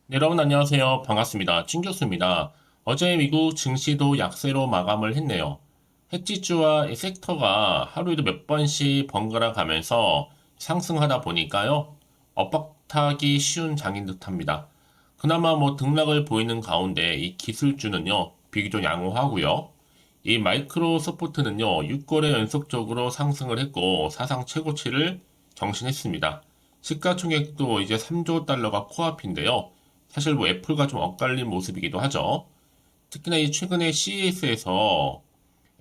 네, 여러분 안녕하세요. 반갑습니다. 진 교수입니다. 어제 미국 증시도 약세로 마감을 했네요. hedge주와 이 섹터가 하루에도 몇 번씩 번갈아 가면서 상승하다 보니까요. 엇박타기 쉬운 장인 듯합니다. 그나마 뭐 등락을 보이는 가운데 이 기술주는요. 비교적 양호하고요. 이 마이크로소프트는요. 6거래 연속적으로 상승을 했고 사상 최고치를 경신했습니다. 시가총액도 이제 3조 달러가 코앞인데요. 사실 뭐 애플과 좀 엇갈린 모습이기도 하죠. 특히나 이 최근에 CES에서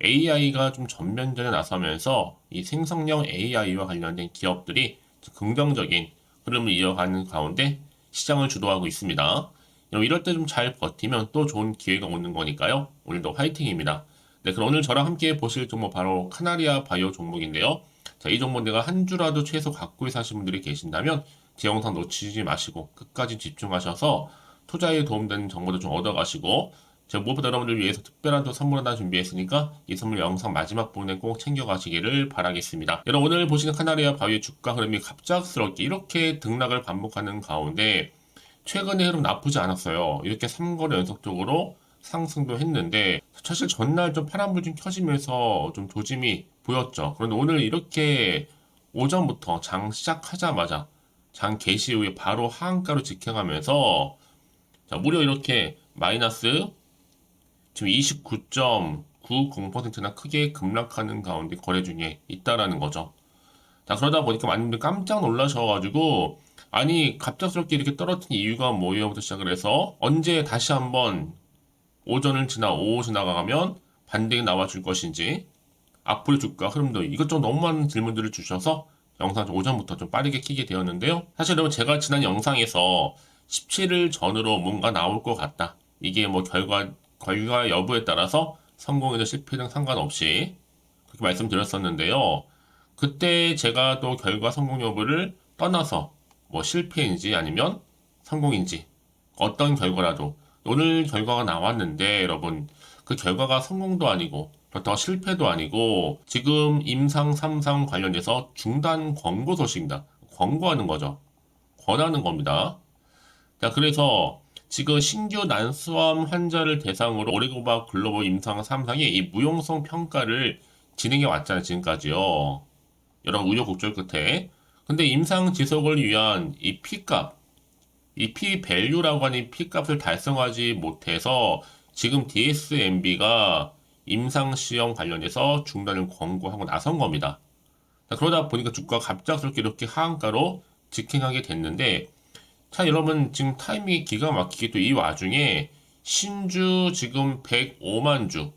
AI가 좀 전면전에 나서면서 이 생성형 AI와 관련된 기업들이 긍정적인 흐름을 이어가는 가운데 시장을 주도하고 있습니다. 이럴 때 좀 잘 버티면 또 좋은 기회가 오는 거니까요. 오늘도 화이팅입니다. 네, 그럼 오늘 저랑 함께 보실 종목 바로 카나리아 바이오 종목인데요. 자, 이 종목 내가 한 주라도 최소 갖고 사신 분들이 계신다면 제 영상 놓치지 마시고 끝까지 집중하셔서 투자에 도움되는 정보도 좀 얻어가시고 제가 무엇보다 여러분들 위해서 특별한 또 선물 하나 준비했으니까 이 선물 영상 마지막 부분에 꼭 챙겨가시기를 바라겠습니다. 여러분 오늘 보시는 카나리아 바이오 주가 흐름이 갑작스럽게 이렇게 등락을 반복하는 가운데 최근의 흐름 나쁘지 않았어요. 이렇게 3거래 연속적으로 상승도 했는데 사실 전날 좀 파란불 좀 켜지면서 좀 조짐이 보였죠. 그런데 오늘 이렇게 오전부터 장 시작하자마자 장 개시 후에 바로 하한가로 직행하면서 자, 무려 이렇게 마이너스 지금 29.90%나 크게 급락하는 가운데 거래 중에 있다라는 거죠. 자, 그러다 보니까 많은 분들 깜짝 놀라셔가지고, 아니, 갑작스럽게 이렇게 떨어진 이유가 뭐예요?부터 시작을 해서, 언제 다시 한번 오전을 지나 오후 지나가면 반등이 나와줄 것인지, 앞으로 주가 흐름도 이것저것 너무 많은 질문들을 주셔서 영상 오전부터 좀 빠르게 키게 되었는데요. 사실 여러분 제가 지난 영상에서 17일 전으로 뭔가 나올 것 같다. 이게 뭐 결과 여부에 따라서 성공이든 실패든 상관없이 그렇게 말씀드렸었는데요. 그때 제가 또 결과 성공 여부를 떠나서 뭐 실패인지 아니면 성공인지 어떤 결과라도 오늘 결과가 나왔는데 여러분 그 결과가 성공도 아니고 그렇다고 실패도 아니고 지금 임상 3상 관련해서 중단 권고 소식입니다. 권고하는 거죠. 권하는 겁니다. 자, 그래서 지금 신규 난수암 환자를 대상으로 오리고바 글로벌 임상 3상의 이 무용성 평가를 진행해 왔잖아요, 지금까지요. 여러 우여곡절 끝에. 근데 임상 지속을 위한 이 P값, 이 P-밸류라고 하는 P값을 달성하지 못해서 지금 DSMB가 임상시험 관련해서 중단을 권고하고 나선 겁니다. 자, 그러다 보니까 주가가 갑작스럽게 이렇게 하한가로 직행하게 됐는데 자, 여러분, 지금 타이밍이 기가 막히게 또 이 와중에 신주 지금 105만 주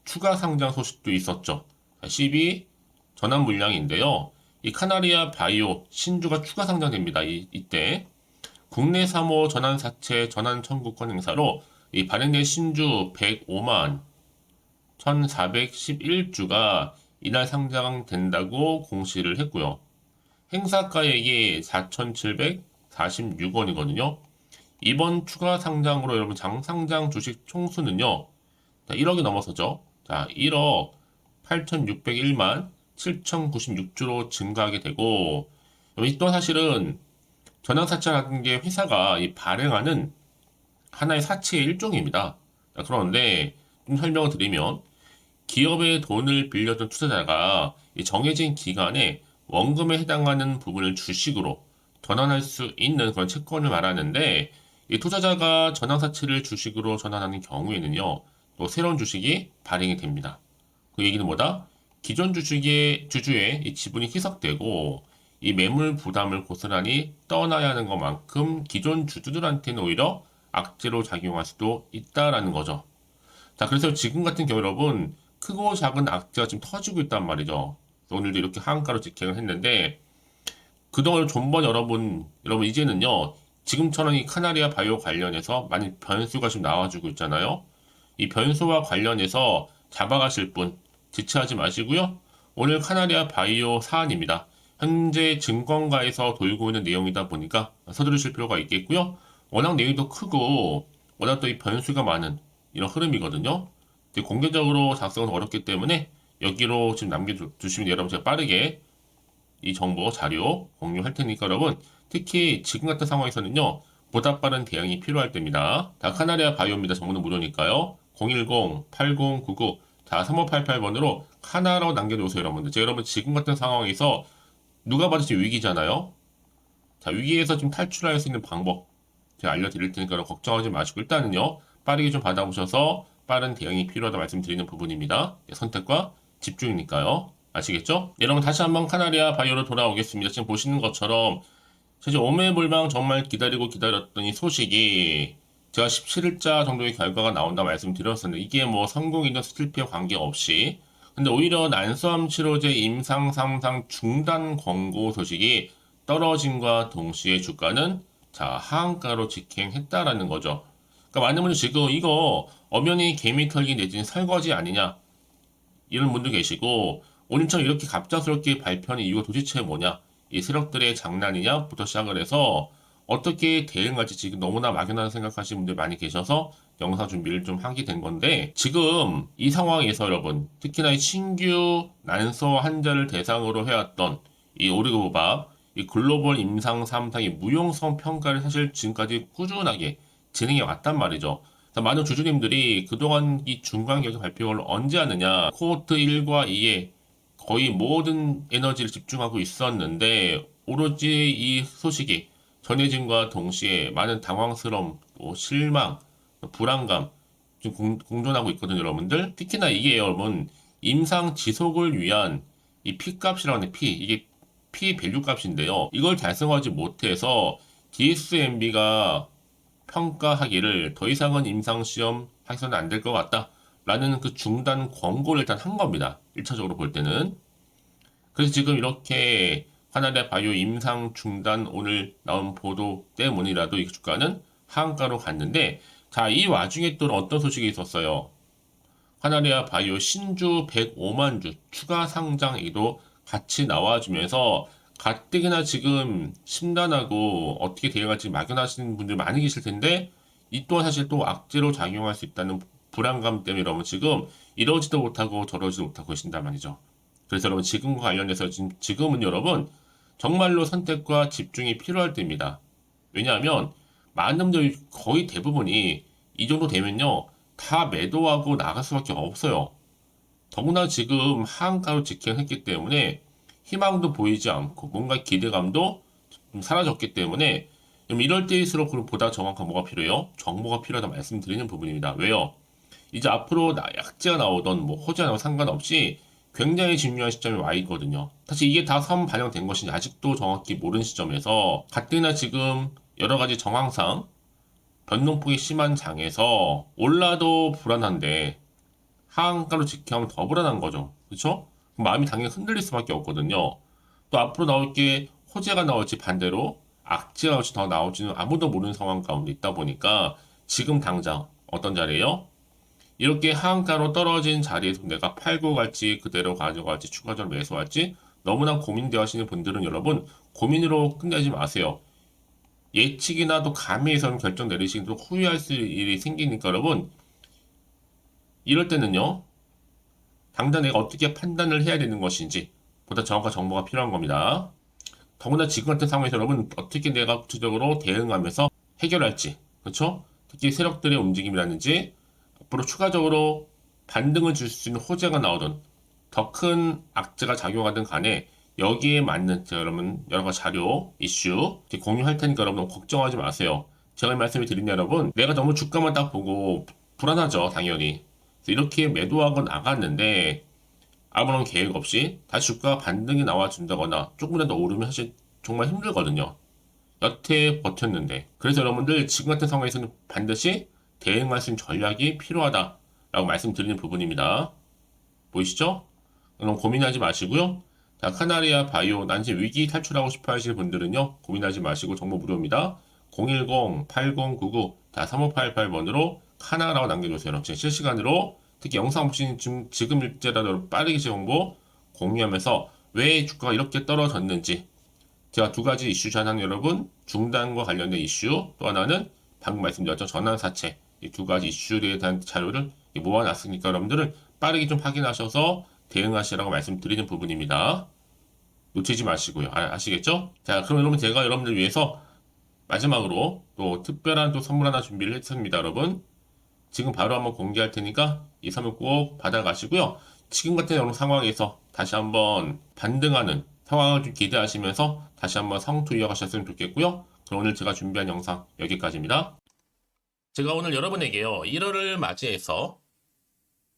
추가 상장 소식도 있었죠. 자, 12 전환 물량인데요. 이 카나리아 바이오 신주가 추가 상장됩니다. 이때 국내 3호 전환 사채 전환 청구권 행사로 이 발행된 신주 105만 1411주가 이날 상장된다고 공시를 했고요. 행사가액이 4,746원이거든요. 이번 추가 상장으로 여러분 장상장 주식 총수는요. 자, 1억이 넘어서죠. 자, 1억 8,601만 7,096주로 증가하게 되고 여기 또 사실은 전환사채라는 게 회사가 이 발행하는 하나의 사채의 일종입니다. 자, 그런데 좀 설명을 드리면 기업의 돈을 빌려준 투자자가 이 정해진 기간에 원금에 해당하는 부분을 주식으로 전환할 수 있는 그런 채권을 말하는데 이 투자자가 전환사채를 주식으로 전환하는 경우에는요 또 새로운 주식이 발행이 됩니다. 그 얘기는 뭐다? 기존 주식의 주주의 이 지분이 희석되고 이 매물 부담을 고스란히 떠나야 하는 것만큼 기존 주주들한테는 오히려 악재로 작용할 수도 있다라는 거죠. 자, 그래서 지금 같은 경우 여러분 크고 작은 악재가 지금 터지고 있단 말이죠. 오늘도 이렇게 하한가로 직행을 했는데 그동안 존버 여러분 이제는요 지금처럼 이 카나리아 바이오 관련해서 많은 변수가 지금 나와주고 있잖아요. 이 변수와 관련해서 잡아가실 분 지체하지 마시고요. 오늘 카나리아 바이오 사안입니다. 현재 증권가에서 돌고 있는 내용이다 보니까 서두르실 필요가 있겠고요. 워낙 내용이 더 크고 워낙 또 이 변수가 많은 이런 흐름이거든요. 이제 공개적으로 작성은 어렵기 때문에 여기로 지금 남겨주시면 여러분 제가 빠르게 이 정보 자료 공유할 테니까 여러분 특히 지금 같은 상황에서는요 보다 빠른 대응이 필요할 때입니다. 자, 카나리아 바이오입니다. 정보는 무료니까요. 010-8099 자, 3588번으로 카나라고 남겨주세요, 여러분들. 제가 여러분 지금 같은 상황에서 누가 봐도 지금 위기잖아요. 자, 위기에서 좀 탈출할 수 있는 방법 제가 알려드릴 테니까 걱정하지 마시고 일단은요, 빠르게 좀 받아보셔서 빠른 대응이 필요하다 말씀드리는 부분입니다. 선택과 집중이니까요. 아시겠죠? 네, 여러분 다시 한번 카나리아 바이오로 돌아오겠습니다. 지금 보시는 것처럼 사실 오매불망 정말 기다리고 기다렸던 이 소식이 제가 17일자 정도의 결과가 나온다 말씀드렸었는데 이게 뭐 성공이든 실패와 관계없이 근데 오히려 난소암 치료제 임상 3상 중단 권고 소식이 떨어짐과 동시에 주가는 자 하한가로 직행했다라는 거죠. 그러니까 많은 분들이 지금 이거 엄연히 개미털기 내지는 설거지 아니냐 이런 분도 계시고 오늘처럼 이렇게 갑작스럽게 발표하는 이유가 도대체 뭐냐 이 세력들의 장난이냐부터 시작을 해서 어떻게 대응할지 지금 너무나 막연하게 생각하시는 분들 많이 계셔서 영상 준비를 좀 하게 된 건데 지금 이 상황에서 여러분 특히나 이 신규 난소 환자를 대상으로 해왔던 이 오리고밥 이 글로벌 임상 3상의 무용성 평가를 사실 지금까지 꾸준하게 진행해 왔단 말이죠. 많은 주주님들이 그동안 이 중간결과 발표를 언제 하느냐 코호트 1과 2에 거의 모든 에너지를 집중하고 있었는데 오로지 이 소식이 전해짐과 동시에 많은 당황스러움, 실망, 불안감 좀 공존하고 있거든요, 여러분들. 특히나 이게 여러분 임상 지속을 위한 이 P값이라고 하는 P 이게 P 밸류 값인데요. 이걸 달성하지 못해서 DSMB가 평가하기를 더 이상은 임상시험 해서는 안 될 것 같다. 라는 그 중단 권고를 일단 한 겁니다. 1차적으로 볼 때는. 그래서 지금 이렇게 하나의 바이오 임상 중단 오늘 나온 보도 때문이라도 이 주가는 하한가로 갔는데 자, 이 와중에 또 어떤 소식이 있었어요. 하나리아 바이오 신주 105만 주 추가 상장에도 같이 나와주면서 가뜩이나 지금 심란하고 어떻게 대응할지 막연하시는 분들 많이 계실 텐데 이 또한 사실 또 악재로 작용할 수 있다는 불안감 때문에 여러분 지금 이러지도 못하고 저러지도 못하고 계신단 말이죠. 그래서 여러분 지금과 관련해서 지금은 여러분 정말로 선택과 집중이 필요할 때입니다. 왜냐하면 많은 분들 거의 대부분이 이 정도 되면요 다 매도하고 나갈 수밖에 없어요. 더구나 지금 하한가로 직행했기 때문에 희망도 보이지 않고 뭔가 기대감도 좀 사라졌기 때문에 이럴 때일수록 보다 정확한 뭐가 필요해요? 정보가 필요하다 말씀드리는 부분입니다. 왜요? 이제 앞으로 약재가 나오던 뭐 호재가 나오던 상관없이 굉장히 중요한 시점에 와 있거든요. 사실 이게 다 선 반영된 것인지 아직도 정확히 모르는 시점에서 가뜩이나 지금 여러 가지 정황상 변동폭이 심한 장에서 올라도 불안한데 하한가로 직행하면 더 불안한 거죠. 그렇죠? 마음이 당연히 흔들릴 수밖에 없거든요. 또 앞으로 나올 게 호재가 나올지 반대로 악재가 나올지 더 나올지는 아무도 모르는 상황 가운데 있다 보니까 지금 당장 어떤 자리예요? 이렇게 하한가로 떨어진 자리에서 내가 팔고 갈지 그대로 가져갈지 추가적으로 매수할지 너무나 고민되어 하시는 분들은 여러분 고민으로 끝내지 마세요. 예측이나 또 감에선 결정 내리시기 또 후회할 수 일이 생기니까 여러분 이럴 때는요 당장 내가 어떻게 판단을 해야 되는 것인지 보다 정확한 정보가 필요한 겁니다. 더구나 지금 같은 상황에서 여러분 어떻게 내가 구체적으로 대응하면서 해결할지 그렇죠? 특히 세력들의 움직임이라든지 앞으로 추가적으로 반등을 줄 수 있는 호재가 나오든 더 큰 악재가 작용하든 간에 여기에 맞는 제가 여러분 여러 가지 자료, 이슈 공유할 테니까 여러분 걱정하지 마세요. 제가 말씀을 드린 여러분 내가 너무 주가만 딱 보고 불안하죠 당연히. 이렇게 매도하고 나갔는데 아무런 계획 없이 다시 주가 반등이 나와준다거나 조금이라도 오르면 사실 정말 힘들거든요. 여태 버텼는데 그래서 여러분들 지금 같은 상황에서는 반드시 대응할 수 있는 전략이 필요하다라고 말씀드리는 부분입니다. 보이시죠? 그럼 고민하지 마시고요. 자, 카나리아 바이오 난지 위기 탈출하고 싶어 하시는 분들은요. 고민하지 마시고 정보 무료입니다. 010-8099 3588번으로 카나라고 남겨주세요. 여러분 실시간으로 특히 영상 보시는 지금 일제라도 빠르게 정보 공유하면서 왜 주가가 이렇게 떨어졌는지 제가 두 가지 이슈 전한 여러분 중단과 관련된 이슈 또 하나는 방금 말씀드렸죠 전환사채 이 두 가지 이슈에 대한 자료를 모아놨으니까 여러분들은 빠르게 좀 확인하셔서 대응하시라고 말씀드리는 부분입니다. 놓치지 마시고요. 아시겠죠? 자, 그럼 여러분 제가 여러분들 위해서 마지막으로 또 특별한 또 선물 하나 준비를 했습니다, 여러분. 지금 바로 한번 공개할 테니까 이 선물 꼭 받아가시고요. 지금 같은 이런 상황에서 다시 한번 반등하는 상황을 좀 기대하시면서 다시 한번 상투 이어가셨으면 좋겠고요. 그럼 오늘 제가 준비한 영상 여기까지입니다. 제가 오늘 여러분에게요, 1월을 맞이해서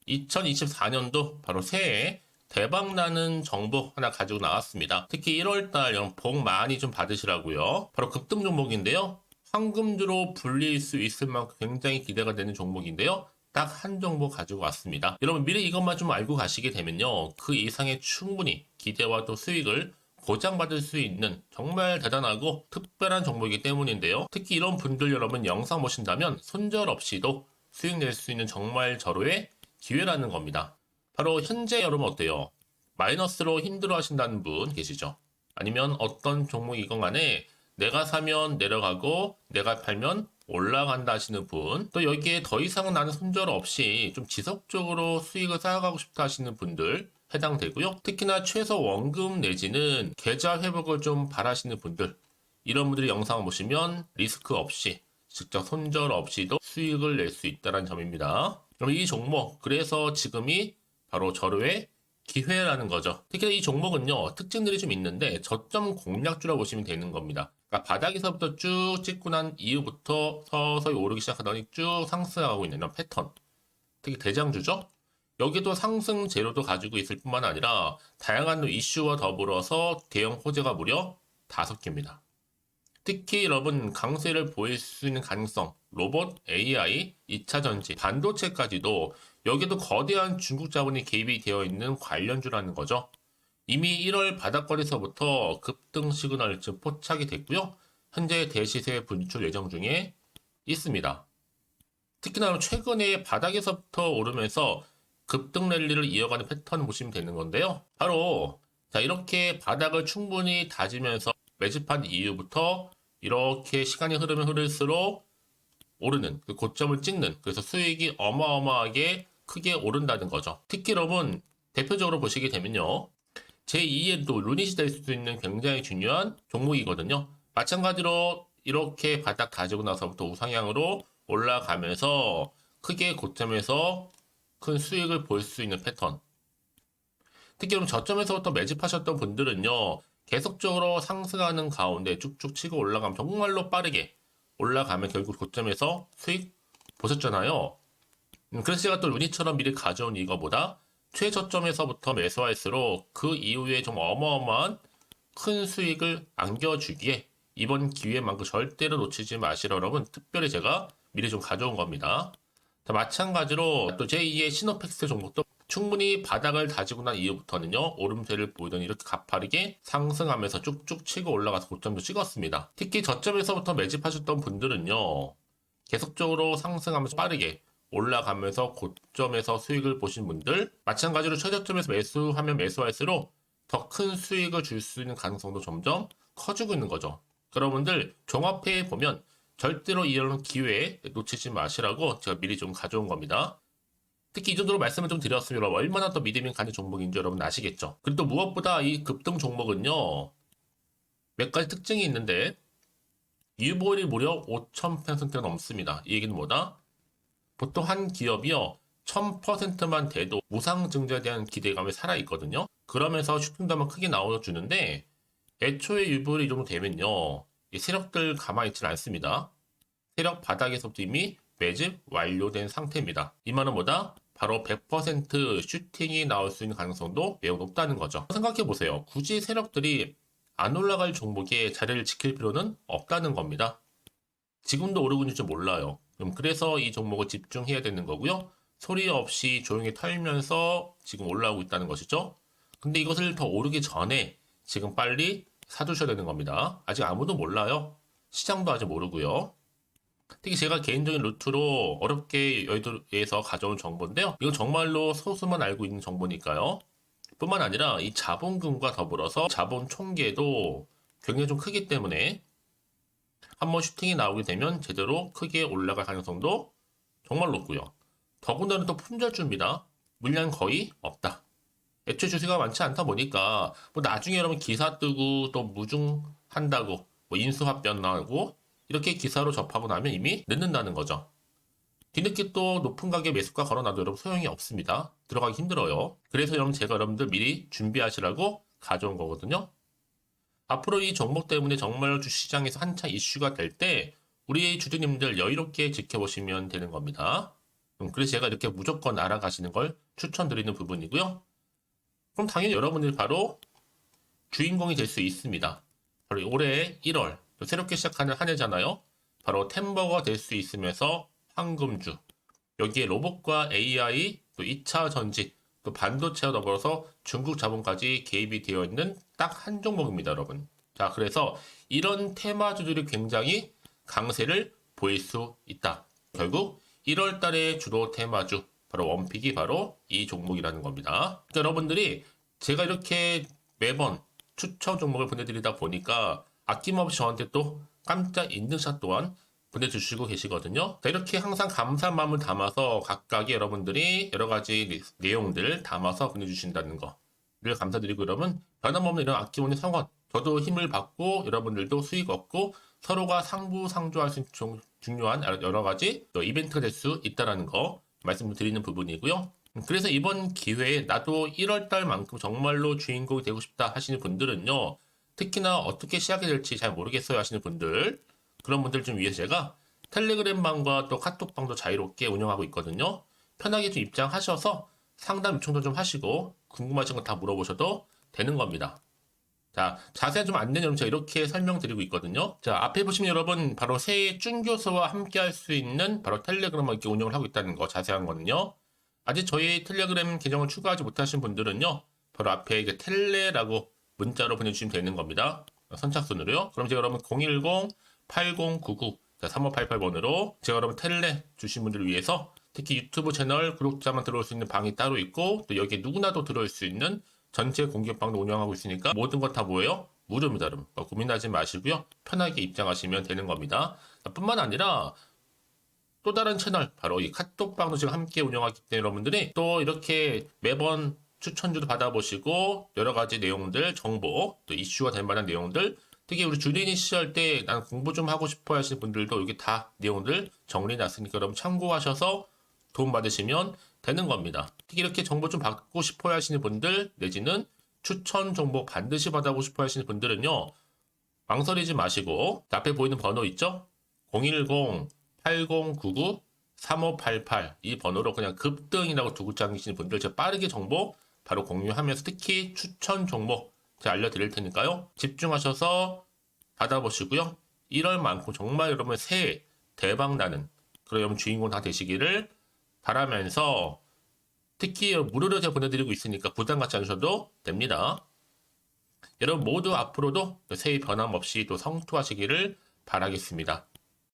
2024년도 바로 새해 대박나는 정보 하나 가지고 나왔습니다. 특히 1월달 복 많이 좀 받으시라고요. 바로 급등 종목인데요. 황금주로 불릴 수 있을 만큼 굉장히 기대가 되는 종목인데요. 딱 한 종목 가지고 왔습니다. 여러분 미리 이것만 좀 알고 가시게 되면요, 그 이상의 충분히 기대와 또 수익을 보장받을 수 있는 정말 대단하고 특별한 종목이기 때문인데요. 특히 이런 분들 여러분 영상 보신다면 손절 없이도 수익 낼 수 있는 정말 절호의 기회라는 겁니다. 바로 현재 여러분 어때요? 마이너스로 힘들어 하신다는 분 계시죠? 아니면 어떤 종목이건 간에 내가 사면 내려가고 내가 팔면 올라간다 하시는 분, 또 여기에 더 이상은 나는 손절 없이 좀 지속적으로 수익을 쌓아가고 싶다 하시는 분들 해당되고요. 특히나 최소 원금 내지는 계좌 회복을 좀 바라시는 분들, 이런 분들이 영상을 보시면 리스크 없이 직접 손절 없이도 수익을 낼 수 있다는 점입니다. 그럼 이 종목, 그래서 지금이 바로 절호의 기회라는 거죠. 특히 이 종목은요, 특징들이 좀 있는데 저점 공략주라고 보시면 되는 겁니다. 그러니까 바닥에서부터 쭉 찍고 난 이후부터 서서히 오르기 시작하더니 쭉 상승하고 있는 이런 패턴. 특히 대장주죠. 여기도 상승 재료도 가지고 있을 뿐만 아니라 다양한 이슈와 더불어서 대형 호재가 무려 5개입니다. 특히 여러분 강세를 보일 수 있는 가능성, 로봇, AI, 2차 전지, 반도체까지도 여기도 거대한 중국 자본이 개입이 되어 있는 관련주라는 거죠. 이미 1월 바닥거리서부터 급등 시그널 즉 포착이 됐고요. 현재 대시세 분출 예정 중에 있습니다. 특히나 최근에 바닥에서부터 오르면서 급등 랠리를 이어가는 패턴을 보시면 되는 건데요. 바로 자 이렇게 바닥을 충분히 다지면서 매집한 이후부터 이렇게 시간이 흐르면 흐를수록 오르는 그 고점을 찍는, 그래서 수익이 어마어마하게 크게 오른다는 거죠. 특히 여러분 대표적으로 보시게 되면요, 제2의 또 루닛이 될 수 있는 굉장히 중요한 종목이거든요. 마찬가지로 이렇게 바닥 다지고 나서부터 우상향으로 올라가면서 크게 고점에서 큰 수익을 볼 수 있는 패턴. 특히 그럼 저점에서부터 매집하셨던 분들은요, 계속적으로 상승하는 가운데 쭉쭉 치고 올라가면 정말로 빠르게 올라가면 결국 고점에서 수익 보셨잖아요. 그래서 제가 또 루니처럼 미리 가져온 이거보다 최저점에서부터 매수할수록 그 이후에 좀 어마어마한 큰 수익을 안겨주기에 이번 기회만큼 절대로 놓치지 마시라 여러분, 특별히 제가 미리 좀 가져온 겁니다. 자, 마찬가지로 또 제2의 시노팩스 종목도 충분히 바닥을 다지고 난 이후부터는요, 오름세를 보이더니 이렇게 가파르게 상승하면서 쭉쭉 치고 올라가서 고점도 찍었습니다. 특히 저점에서부터 매집하셨던 분들은요, 계속적으로 상승하면서 빠르게 올라가면서 고점에서 수익을 보신 분들, 마찬가지로 최저점에서 매수하면 매수할수록 더 큰 수익을 줄 수 있는 가능성도 점점 커지고 있는 거죠. 여러분들 종합해 보면 절대로 이런 기회에 놓치지 마시라고 제가 미리 좀 가져온 겁니다. 특히 이 정도로 말씀을 좀 드렸으면 여러분 얼마나 더 믿음이 가는 종목인지 여러분 아시겠죠? 그리고 또 무엇보다 이 급등 종목은요, 몇 가지 특징이 있는데 유보율이 무려 5000%가 넘습니다. 이 얘기는 뭐다? 보통 한 기업이요 1000%만 돼도 무상증자에 대한 기대감이 살아있거든요. 그러면서 슈팅도 한번 크게 나와주는데 애초에 유보율이 이 정도 되면요, 이 세력들 가만히 있지 않습니다. 세력 바닥에서부터 이미 매집 완료된 상태입니다. 이 말은 뭐다? 바로 100% 슈팅이 나올 수 있는 가능성도 매우 높다는 거죠. 생각해보세요. 굳이 세력들이 안 올라갈 종목에 자리를 지킬 필요는 없다는 겁니다. 지금도 오르고 있는지 몰라요. 그래서 이 종목을 집중해야 되는 거고요. 소리 없이 조용히 털면서 지금 올라오고 있다는 것이죠. 근데 이것을 더 오르기 전에 지금 빨리 사두셔야 되는 겁니다. 아직 아무도 몰라요. 시장도 아직 모르고요. 특히 제가 개인적인 루트로 어렵게 여의도에서 가져온 정보인데요. 이건 정말로 소수만 알고 있는 정보니까요. 뿐만 아니라 이 자본금과 더불어서 자본 총계도 굉장히 좀 크기 때문에 한번 슈팅이 나오게 되면 제대로 크게 올라갈 가능성도 정말 높고요. 더군다나 또 품절주입니다. 물량 거의 없다. 애초에 주식가 많지 않다 보니까 뭐 나중에 여러분 기사 뜨고 또 무중한다고 뭐 인수합병 나오고 이렇게 기사로 접하고 나면 이미 늦는다는 거죠. 뒤늦게 또 높은 가격 매수가 걸어놔도 여러분 소용이 없습니다. 들어가기 힘들어요. 그래서 여러분 제가 여러분들 미리 준비하시라고 가져온 거거든요. 앞으로 이 종목 때문에 정말 주시장에서 한차 이슈가 될 때 우리 주주님들 여유롭게 지켜보시면 되는 겁니다. 그래서 제가 이렇게 무조건 알아가시는 걸 추천드리는 부분이고요. 그럼 당연히 여러분들이 바로 주인공이 될 수 있습니다. 바로 올해 1월 새롭게 시작하는 한 해잖아요. 바로 템버가 될 수 있으면서 황금주, 여기에 로봇과 AI, 또 2차 전지, 또 반도체와 더불어서 중국 자본까지 개입이 되어 있는 딱 한 종목입니다, 여러분. 자, 그래서 이런 테마주들이 굉장히 강세를 보일 수 있다. 결국 1월 달에 주로 테마주, 바로 원픽이 바로 이 종목이라는 겁니다. 그러니까 여러분들이 제가 이렇게 매번 추천 종목을 보내드리다 보니까 아낌없이 저한테 또 깜짝 인증샷 또한 보내주시고 계시거든요. 자, 이렇게 항상 감사한 마음을 담아서 각각의 여러분들이 여러 가지 내용들 담아서 보내주신다는 거를 감사드리고, 여러분 변함없는 이런 아낌없는 성원, 저도 힘을 받고 여러분들도 수익 얻고 서로가 상부상조할 수 있는 중요한 여러 가지 또 이벤트가 될 수 있다는 거 말씀드리는 부분이고요. 그래서 이번 기회에 나도 1월 달만큼 정말로 주인공이 되고 싶다 하시는 분들은요, 특히나 어떻게 시작이 될지 잘 모르겠어요 하시는 분들, 그런 분들 좀 위해서 제가 텔레그램방과 또 카톡방도 자유롭게 운영하고 있거든요. 편하게 좀 입장하셔서 상담 요청도 좀 하시고 궁금하신 거 다 물어보셔도 되는 겁니다. 자, 자세한 좀 안내는 제가 이렇게 설명드리고 있거든요. 자, 앞에 보시면 여러분 바로 새해 쭌교수와 함께 할 수 있는 바로 텔레그램을 이렇게 운영을 하고 있다는 거, 자세한 거는요. 아직 저희 텔레그램 계정을 추가하지 못하신 분들은요, 바로 앞에 이제 텔레라고 문자로 보내주시면 되는 겁니다. 선착순으로요. 그럼 제가 여러분 010-8099-3588번으로 제가 여러분 텔레 주신 분들을 위해서 특히 유튜브 채널 구독자만 들어올 수 있는 방이 따로 있고, 또 여기에 누구나도 들어올 수 있는 전체 공개방도 운영하고 있으니까 모든 것 다 뭐예요? 무료입니다, 여러분. 고민하지 마시고요. 편하게 입장하시면 되는 겁니다. 뿐만 아니라 또 다른 채널, 바로 이 카톡방도 지금 함께 운영하기 때문에 여러분들이 또 이렇게 매번 추천주도 받아보시고 여러 가지 내용들, 정보, 또 이슈가 될 만한 내용들, 특히 우리 주린이 시절 때 난 공부 좀 하고 싶어 하시는 분들도 여기 다 내용들 정리해놨으니까 여러분 참고하셔서 도움 받으시면 되는 겁니다. 특히 이렇게 정보 좀 받고 싶어 하시는 분들, 내지는 추천 정보 반드시 받아보고 싶어 하시는 분들은요, 망설이지 마시고 앞에 보이는 번호 있죠? 010-8099-3588 이 번호로 그냥 급등이라고 두 글자 남기시는 분들 제가 빠르게 정보 바로 공유하면서 특히 추천 종목 제가 알려드릴 테니까요. 집중하셔서 받아보시고요. 1월만큼 정말 여러분 새해 대박 나는 그런 여러분 주인공 다 되시기를 바라면서, 특히 무료로 제가 보내드리고 있으니까 부담 갖지 않으셔도 됩니다. 여러분 모두 앞으로도 새해 변함없이 또 성투하시기를 바라겠습니다.